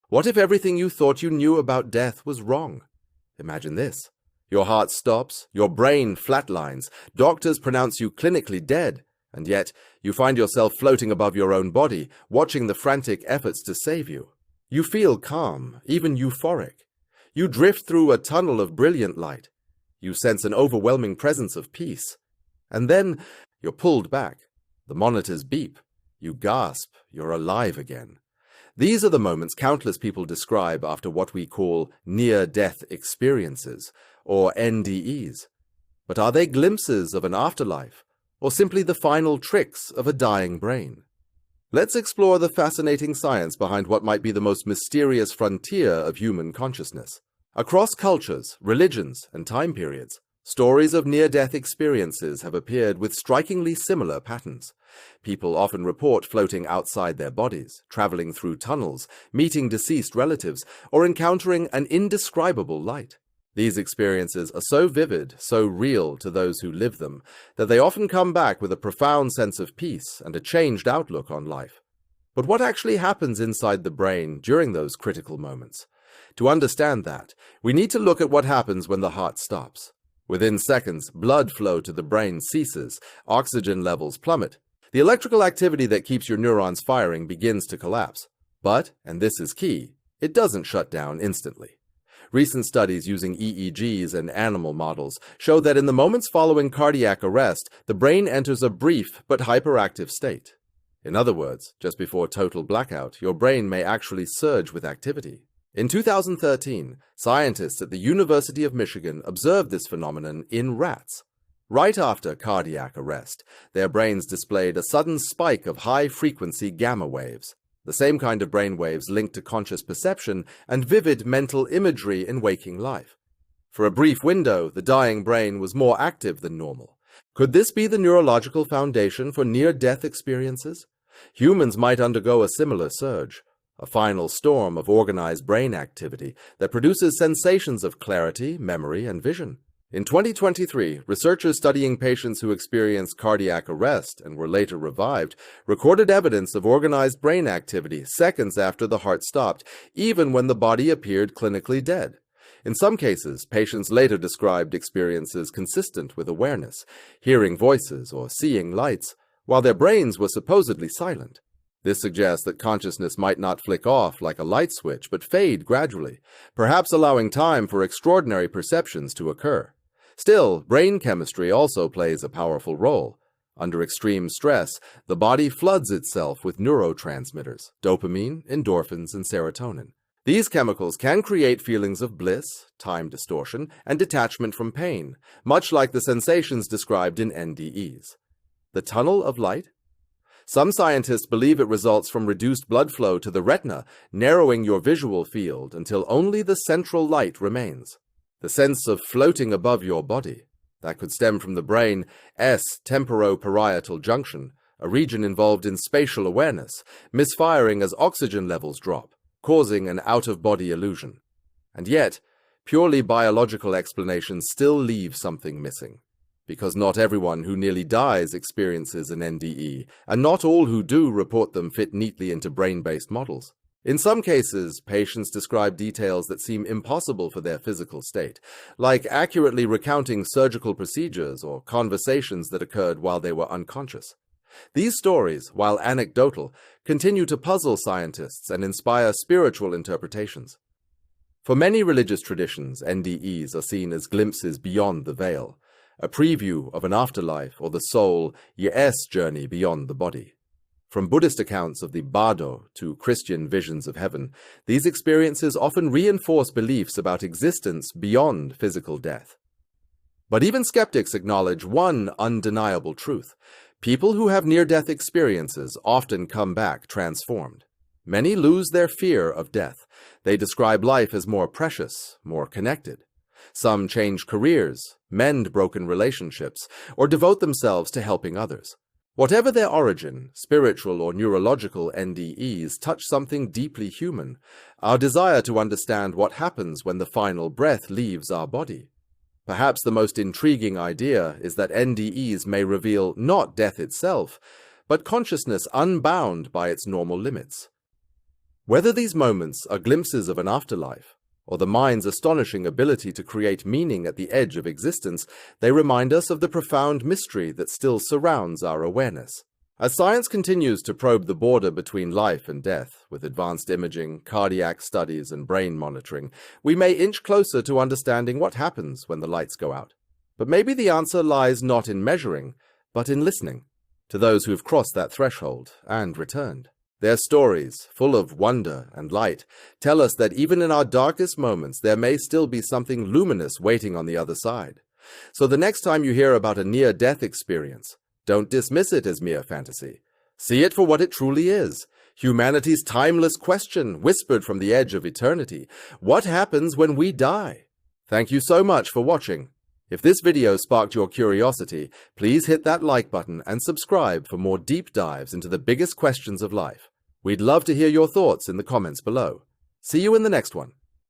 What if everything you thought you knew about death was wrong? Imagine this. Your heart stops, your brain flatlines, doctors pronounce you clinically dead, and yet you find yourself floating above your own body, watching the frantic efforts to save you. You feel calm, even euphoric. You drift through a tunnel of brilliant light. You sense an overwhelming presence of peace. And then you're pulled back. The monitors beep. You gasp. You're alive again. These are the moments countless people describe after what we call near-death experiences, or NDEs. But are they glimpses of an afterlife, or simply the final tricks of a dying brain? Let's explore the fascinating science behind what might be the most mysterious frontier of human consciousness. Across cultures, religions, and time periods, stories of near-death experiences have appeared with strikingly similar patterns. People often report floating outside their bodies, traveling through tunnels, meeting deceased relatives, or encountering an indescribable light. These experiences are so vivid, so real to those who live them, that they often come back with a profound sense of peace and a changed outlook on life. But what actually happens inside the brain during those critical moments? To understand that, we need to look at what happens when the heart stops. Within seconds, blood flow to the brain ceases, oxygen levels plummet. The electrical activity that keeps your neurons firing begins to collapse. But, and this is key, it doesn't shut down instantly. Recent studies using EEGs and animal models show that in the moments following cardiac arrest, the brain enters a brief but hyperactive state. In other words, just before total blackout, your brain may actually surge with activity. In 2013, scientists at the University of Michigan observed this phenomenon in rats. Right after cardiac arrest, their brains displayed a sudden spike of high-frequency gamma waves, the same kind of brain waves linked to conscious perception and vivid mental imagery in waking life. For a brief window, the dying brain was more active than normal. Could this be the neurological foundation for near-death experiences? Humans might undergo a similar surge, a final storm of organized brain activity that produces sensations of clarity, memory, and vision. In 2023, researchers studying patients who experienced cardiac arrest and were later revived recorded evidence of organized brain activity seconds after the heart stopped, even when the body appeared clinically dead. In some cases, patients later described experiences consistent with awareness, hearing voices or seeing lights, while their brains were supposedly silent. This suggests that consciousness might not flick off like a light switch, but fade gradually, perhaps allowing time for extraordinary perceptions to occur. Still, brain chemistry also plays a powerful role. Under extreme stress, the body floods itself with neurotransmitters, dopamine, endorphins, and serotonin. These chemicals can create feelings of bliss, time distortion, and detachment from pain, much like the sensations described in NDEs. The tunnel of light? Some scientists believe it results from reduced blood flow to the retina, narrowing your visual field until only the central light remains. The sense of floating above your body. That could stem from the brain's temporoparietal junction, a region involved in spatial awareness, misfiring as oxygen levels drop, causing an out-of-body illusion. And yet, purely biological explanations still leave something missing. Because not everyone who nearly dies experiences an NDE, and not all who do report them fit neatly into brain-based models. In some cases, patients describe details that seem impossible for their physical state, like accurately recounting surgical procedures or conversations that occurred while they were unconscious. These stories, while anecdotal, continue to puzzle scientists and inspire spiritual interpretations. For many religious traditions, NDEs are seen as glimpses beyond the veil, a preview of an afterlife or the soul's journey beyond the body. From Buddhist accounts of the Bardo to Christian visions of heaven, these experiences often reinforce beliefs about existence beyond physical death. But even skeptics acknowledge one undeniable truth. People who have near-death experiences often come back transformed. Many lose their fear of death. They describe life as more precious, more connected. Some change careers, mend broken relationships, or devote themselves to helping others. Whatever their origin, spiritual or neurological NDEs touch something deeply human, our desire to understand what happens when the final breath leaves our body. Perhaps the most intriguing idea is that NDEs may reveal not death itself, but consciousness unbound by its normal limits. Whether these moments are glimpses of an afterlife, or the mind's astonishing ability to create meaning at the edge of existence, they remind us of the profound mystery that still surrounds our awareness. As science continues to probe the border between life and death, with advanced imaging, cardiac studies, and brain monitoring, we may inch closer to understanding what happens when the lights go out. But maybe the answer lies not in measuring, but in listening to those who've crossed that threshold and returned. Their stories, full of wonder and light, tell us that even in our darkest moments, there may still be something luminous waiting on the other side. So the next time you hear about a near-death experience, don't dismiss it as mere fantasy. See it for what it truly is. Humanity's timeless question, whispered from the edge of eternity. What happens when we die? Thank you so much for watching. If this video sparked your curiosity, please hit that like button and subscribe for more deep dives into the biggest questions of life. We'd love to hear your thoughts in the comments below. See you in the next one.